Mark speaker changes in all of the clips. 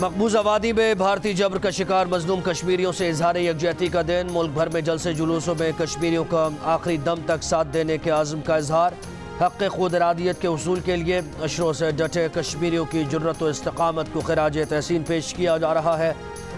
Speaker 1: मकबूजा वादी में भारतीय जबर का शिकार मजलूम कश्मीरियों से इजहार यकजहती का दिन। मुल्क भर में जलसे जुलूसों में कश्मीरियों का आखिरी दम तक साथ देने के आज़म का इजहार। हक़ खुद इरादियत के उसूल के लिए अशरों से डटे कश्मीरियों की जुर्रत व इस्तकामत को खिराज तहसीन पेश किया जा रहा है।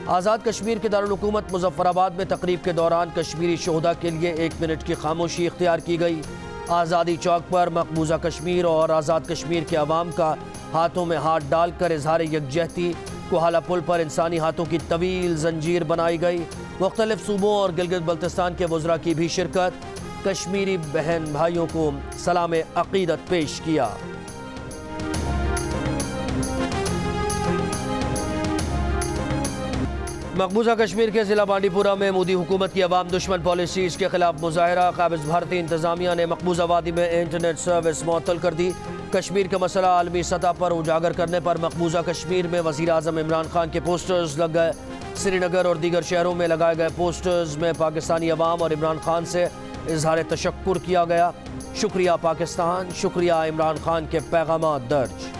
Speaker 1: आज़ाद कश्मीर के दारुल हुकूमत मुज़फ़्फ़राबाद में तकरीब के दौरान कश्मीरी शोहदा के लिए 1 मिनट की खामोशी इख्तियार की गई। आज़ादी चौक पर मकबूजा कश्मीर और आज़ाद कश्मीर के अवाम का हाथों में हाथ डालकर इजहार यकजहती। कोहाला पुल पर इंसानी हाथों की तवील जंजीर बनाई गई। मुख्तलिफ सूबों और गिलगित बल्तिस्तान के वज़रा की भी शिरकत। कश्मीरी बहन भाइयों को सलाम अक़ीदत पेश किया। मकबूजा कश्मीर के ज़िला बांडीपुरा में मोदी हुकूमत की अवाम दुश्मन पॉलिसीज़ के खिलाफ मुजाहरा। काबिज़ भारतीय इंतज़ामिया ने मकबूजा वादी में इंटरनेट सर्विस मुअत्तल कर दी। कश्मीर का मसला आलमी सतह पर उजागर करने पर मकबूजा कश्मीर में वज़ीर आज़म इमरान खान के पोस्टर्स लग गए। श्रीनगर और दीगर शहरों में लगाए गए पोस्टर्स में पाकिस्तानी अवाम और इमरान खान से इजहार तशक्कुर किया गया। शुक्रिया पाकिस्तान, शुक्रिया इमरान खान के पैगाम दर्ज।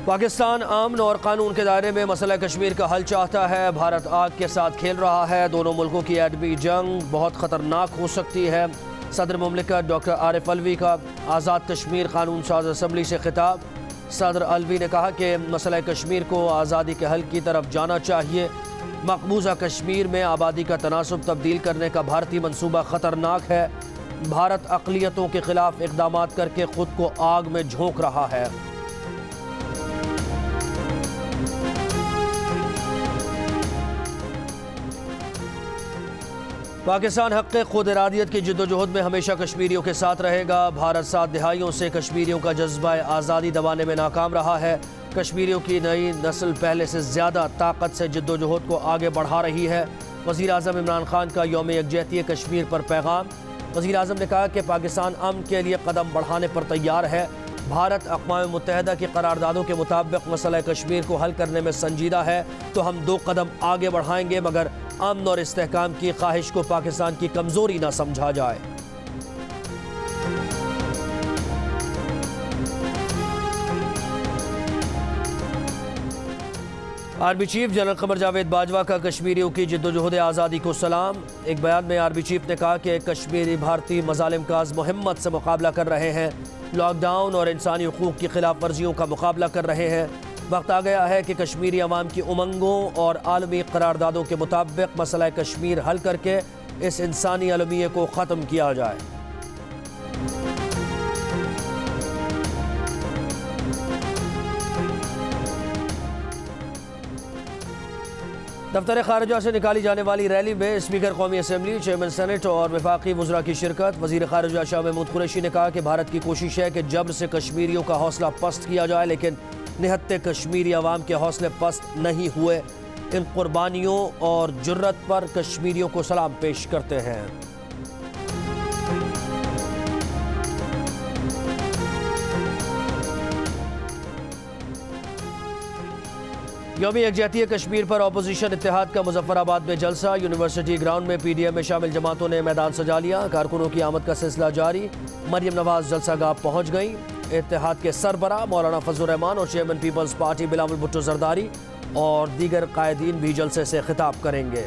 Speaker 1: पाकिस्तान अमन और कानून के दायरे में मसला कश्मीर का हल चाहता है। भारत आग के साथ खेल रहा है। दोनों मुल्कों की एटमी जंग बहुत ख़तरनाक हो सकती है। सदर मुमलिकत डॉक्टर आरिफ अलवी का आज़ाद कश्मीर कानून साज असम्बली से खिताब। सदर अलवी ने कहा कि मसला कश्मीर को आज़ादी के हल की तरफ जाना चाहिए। मकबूजा कश्मीर में आबादी का तनासुब तब्दील करने का भारतीय मनसूबा ख़तरनाक है। भारत अक़लियतों के ख़िलाफ़ इक़दामात करके ख़ुद को आग में झोंक रहा है। पाकिस्तान हक़ खुद इरादियत की जिद्दोजहद में हमेशा कश्मीरियों के साथ रहेगा। भारत 7 दहाइयों से कश्मीरियों का जज्बा आज़ादी दबाने में नाकाम रहा है। कश्मीरियों की नई नस्ल पहले से ज़्यादा ताकत से जिद्दोजहद को आगे बढ़ा रही है। वज़ीर आज़म इमरान खान का यौम यकजहती कश्मीर पर पैगाम। वज़ीर आज़म ने कहा कि पाकिस्तान अमन के लिए कदम बढ़ाने पर तैयार है। भारत अक़वाम मुत्तहिदा की करारदादों के मुताबिक मसला कश्मीर को हल करने में संजीदा है तो हम 2 कदम आगे बढ़ाएंगे, मगर अमन और इस्तेहकाम की ख्वाहिश को पाकिस्तान की कमज़ोरी न समझा जाए। Army chief general Qamar Javed Bajwa का कश्मीरियों की जिद्दोजहद आज़ादी को सलाम। एक बयान में आर्मी चीफ ने कहा कि कश्मीरी भारतीय मज़ालिम का मुहिम्मत से मुकाबला कर रहे हैं। लॉकडाउन और इंसानी हुकूक की खिलाफ वर्जियों का मुकाबला कर रहे हैं। वक्त आ गया है कि कश्मीरी अवाम की उमंगों और आलमी करारदादों के मुताबिक मसला कश्मीर हल करके इस इंसानी अलमिये को ख़त्म किया जाए। दफ्तर खारजा से निकाली जाने वाली रैली में स्पीकर कौमी असम्बली, चेयरमैन सेनेट और वफाकी वज़रा की शिरकत। वज़ीर खारजा शाह महमूद कुरैशी ने कहा कि भारत की कोशिश है कि जबर से कश्मीरियों का हौसला पस्त किया जाए, लेकिन निहत्ते कश्मीरी अवाम के हौसले पस्त नहीं हुए। इन कुर्बानियों और जुर्रत पर कश्मीरियों को सलाम पेश करते हैं। यौम यकजहती कश्मीर पर अपोजिशन इत्तेहाद का मुज़फ़्फ़राबाद में जलसा। यूनिवर्सिटी ग्राउंड में PDM में शामिल जमातों ने मैदान सजा लिया। कारकुनों की आमद का सिलसिला जारी। मरियम नवाज जलसागाह पहुँच गई। इत्तेहाद के सरबरा मौलाना फजलुर रहमान और chairman Peoples Party Bilawal Bhutto Zardari और दीगर कायदीन भी जलसे से खिताब करेंगे।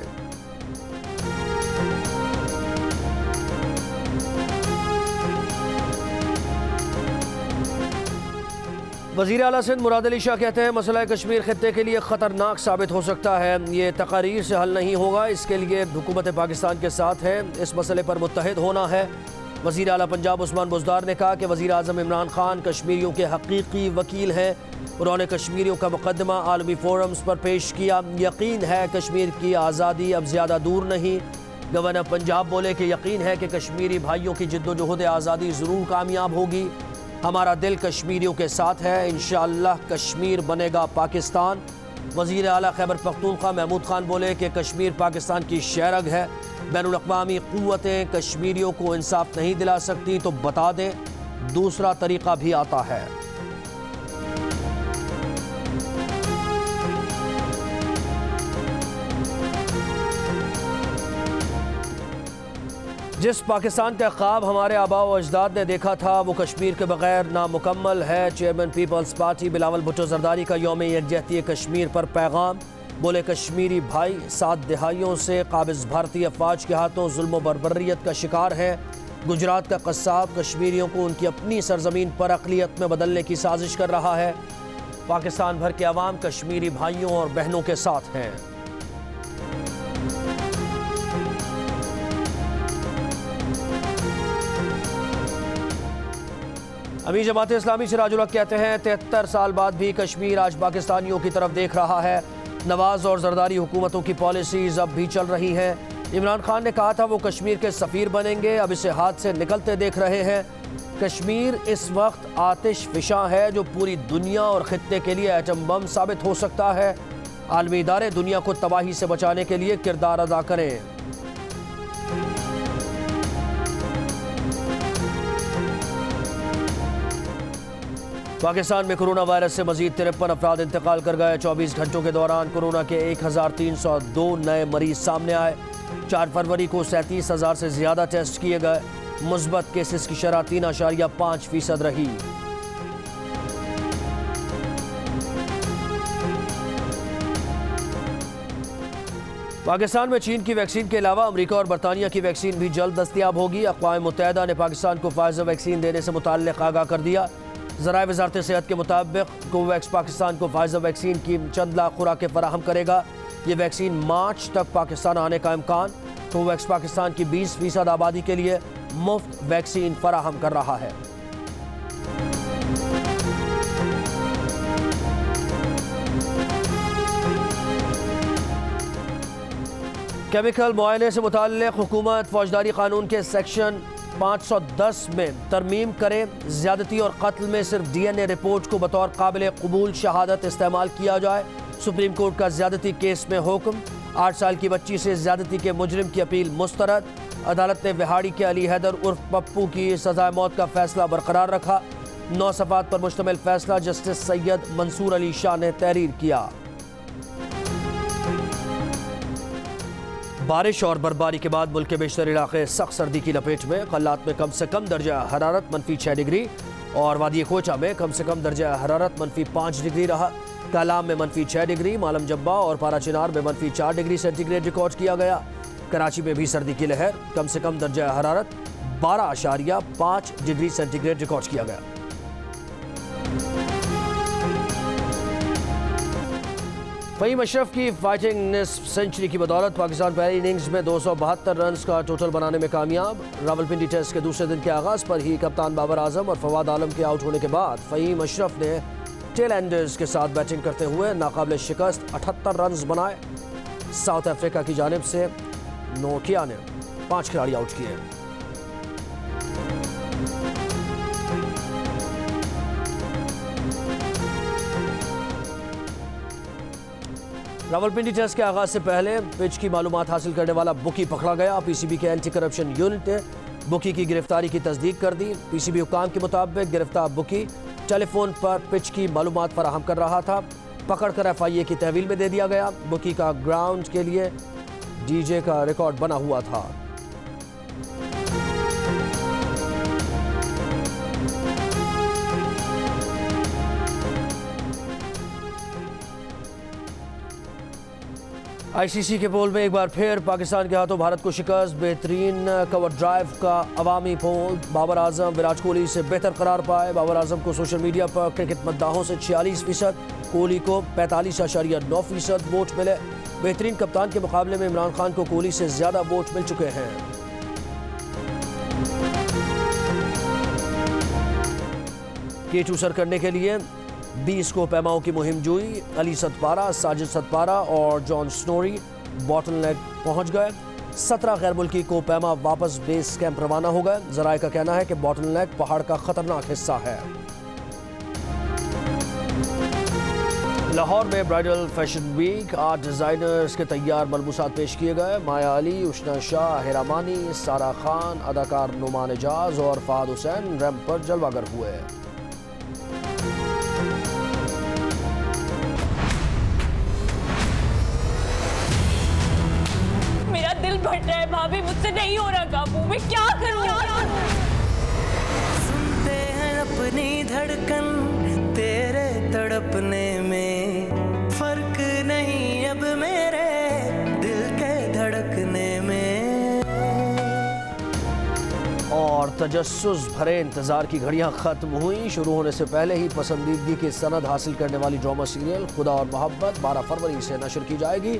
Speaker 1: वज़ीर आला सिंध मुराद अली शाह कहते हैं मसला कश्मीर खित्ते के लिए ख़तरनाक साबित हो सकता है। ये तकारीर से हल नहीं होगा, इसके लिए हुकूमत पाकिस्तान के साथ है। इस मसले पर मुत्तहिद होना है। वज़ीर आला पंजाब उस्मान बुज़दार ने कहा कि वज़ीर आज़म इमरान खान कश्मीरियों के हकीकी वकील हैं। उन्होंने कश्मीरियों का मुकदमा आलमी फोरम्स पर पेश किया। यकीन है कश्मीर की आज़ादी अब ज़्यादा दूर नहीं। गवर्नर पंजाब बोले कि यकीन है कि कश्मीरी भाइयों की जिद्दोजहद आज़ादी ज़रूर कामयाब होगी। हमारा दिल कश्मीरियों के साथ है। इंशाअल्लाह कश्मीर बनेगा पाकिस्तान। वज़ीर आला खैबर पख्तूनख्वा महमूद खान बोले कि कश्मीर पाकिस्तान की शहरग है। बैनुल-अक़वामी क़ुव्वतें कश्मीरियों को इंसाफ नहीं दिला सकती तो बता दें, दूसरा तरीक़ा भी आता है। जिस पाकिस्तान का ख्वाब हमारे आबा व अजदाद ने देखा था वो कश्मीर के बगैर नामुकम्मल है। Chairman Peoples Party Bilawal Bhutto Zardari का यौम यकजहती कश्मीर पर पैगाम। बोले कश्मीरी भाई 7 दिहाइयों से काबिज भारतीय अफवाज के हाथों जुल्म बर्बरियत का शिकार है। गुजरात का कस्साब कश्मीरियों को उनकी अपनी सरजमीन पर अक़लियत में बदलने की साजिश कर रहा है। पाकिस्तान भर के अवाम कश्मीरी भाइयों और बहनों के साथ हैं। अमीर जमात इस्लामी सिराजुल हक कहते हैं 73 साल बाद भी कश्मीर आज पाकिस्तानियों की तरफ देख रहा है। नवाज और जरदारी हुकूमतों की पॉलिसीज अब भी चल रही हैं। इमरान खान ने कहा था वो कश्मीर के सफ़ीर बनेंगे, अब इसे हाथ से निकलते देख रहे हैं। कश्मीर इस वक्त आतिश फिशा है जो पूरी दुनिया और खित्ते के लिए एटम बम साबित हो सकता है। आलमी इदारे दुनिया को तबाही से बचाने के लिए किरदार अदा करें। पाकिस्तान में कोरोना वायरस से मजीद 53 अफराद इंतकाल कर गए। 24 घंटों के दौरान कोरोना के 1302 नए मरीज सामने आए। 4 फरवरी को 37,000 से ज्यादा टेस्ट किए गए। मुस्बत केसेस की शरह 3.5% रही। पाकिस्तान में चीन की वैक्सीन के अलावा अमेरिका और बरतानिया की वैक्सीन भी जल्द दस्तयाब होगी। अक़वाम मुत्तहिदा ने पाकिस्तान को फाइज़र वैक्सीन देने से मुताल्लिक़ आगाह कर दिया। ज़राए वज़ारत सेहत के मुताबिक कोवैक्स पाकिस्तान को फाइज़र वैक्सीन की चंद लाख खुराकें फराहम करेगा। ये वैक्सीन मार्च तक पाकिस्तान आने का इम्कान। कोवैक्स पाकिस्तान की 20% आबादी के लिए मुफ्त वैक्सीन फराहम कर रहा है। केमिकल मुआयने से मुताल्लिक़ हुकूमत फौजदारी कानून के सेक्शन 510 में तरमीम करे। ज़्यादती और कत्ल में सिर्फ DNA रिपोर्ट को बतौर काबिल कबूल शहादत इस्तेमाल किया जाए। सुप्रीम कोर्ट का ज़्यादती केस में हुक्म। 8 साल की बच्ची से ज़्यादती के मुजरिम की अपील मुस्तरद। अदालत ने विहाड़ी के अली हैदर उर्फ पप्पू की सज़ाए मौत का फैसला बरकरार रखा। 9 सफ़ात पर मुश्तमिल फैसला जस्टिस सैयद मंसूर अली शाह ने तहरीर किया। बारिश और बर्फबारी के बाद मुल्क के बेशतर इलाके सख्त सर्दी की लपेट में। कल्लात में कम से कम दर्जा हरारत -6 डिग्री और वादी कोचा में कम से कम दर्जा हरारत -5 डिग्री रहा। कालाम में -6 डिग्री, मालम जब्बा और पाराचिनार में -4 डिग्री सेंटीग्रेड रिकॉर्ड किया गया। कराची में भी सर्दी की लहर, कम से कम दर्जा हरारत 12.5 डिग्री सेंटीग्रेड रिकॉर्ड किया गया। फ़हीम अशरफ की फाइटिंग निस्फ सेंचुरी की बदौलत पाकिस्तान पहली इनिंग्स में 272 रन का टोटल बनाने में कामयाब। रावलपिंडी टेस्ट के दूसरे दिन के आगाज़ पर ही कप्तान बाबर आजम और फवाद आलम के आउट होने के बाद फ़हीम अशरफ ने टेल एंडर्स के साथ बैटिंग करते हुए नाकाबिल शिकस्त 78 रन बनाए। साउथ अफ्रीका की जानिब से नोकिया ने 5 खिलाड़ी आउट किए। रावलपिंडी टेस्ट के आगाज से पहले पिच की मालूमात हासिल करने वाला बुकी पकड़ा गया। पीसीबी के एंटी करप्शन यूनिट ने बुकी की गिरफ्तारी की तस्दीक कर दी। पीसीबी हुकाम के मुताबिक गिरफ्तार बुकी टेलीफोन पर पिच की मालूमात फराहम कर रहा था। पकड़कर FIA की तहवील में दे दिया गया। बुकी का ग्राउंड के लिए DJ का रिकॉर्ड बना हुआ था। ICC के पोल में एक बार फिर पाकिस्तान के हाथों भारत को शिकस्त। बेहतरीन कवर ड्राइव का अवामी पोल बाबर आजम विराट कोहली से बेहतर करार पाए। बाबर आजम को सोशल मीडिया पर क्रिकेट मद्दाहों से 46%, कोहली को 45.9% वोट मिले। बेहतरीन कप्तान के मुकाबले में इमरान खान को कोहली से ज्यादा वोट मिल चुके हैं। K2 सर करने के लिए 20 को पैमाओं की मुहिम जुई। अली सतपारा, साजिद सतपारा और जॉन स्नोरी बॉटलनेक पहुंच गए। 17 गैर मुल्की को पैमा वापस बेस कैंप रवाना हो गए। जराए का कहना है कि बॉटलनेक पहाड़ का खतरनाक हिस्सा है। लाहौर में ब्राइडल फैशन वीक 8 डिजाइनर्स के तैयार मलबूसात पेश किए गए। माया अली, उष्ना शाह, हेरामानी, सारा खान, अदाकार नुमान एजाज और फहद हुसैन रैंप पर जलवागर हुए।
Speaker 2: मेरा दिल बढ़ रहा है भाभी, मुझसे नहीं हो रहा काबू, मैं क्या करूं?
Speaker 3: सुनते हैं अपनी धड़कन तेरे तड़पने में, फर्क नहीं अब मेरे दिल के धड़कने में।
Speaker 1: और तजस्सुस भरे इंतजार की घड़ियां खत्म हुई। शुरू होने से पहले ही पसंदीदगी की सनद हासिल करने वाली ड्रामा सीरियल खुदा और मोहब्बत 12 फरवरी से नशर की जाएगी।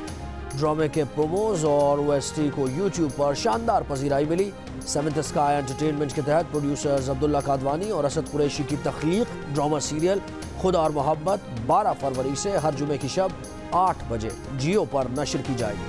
Speaker 1: ड्रामे के प्रोमोज और OST को YouTube पर शानदार पजीराई मिली। सेवंथ स्काई एंटरटेनमेंट के तहत प्रोड्यूसर्स अब्दुल्ला कादवानी और असद कुरैशी की तख्लीक ड्रामा सीरियल खुदा और मोहब्बत 12 फरवरी से हर जुमे की शब 8 बजे जियो पर नशर की जाएगी।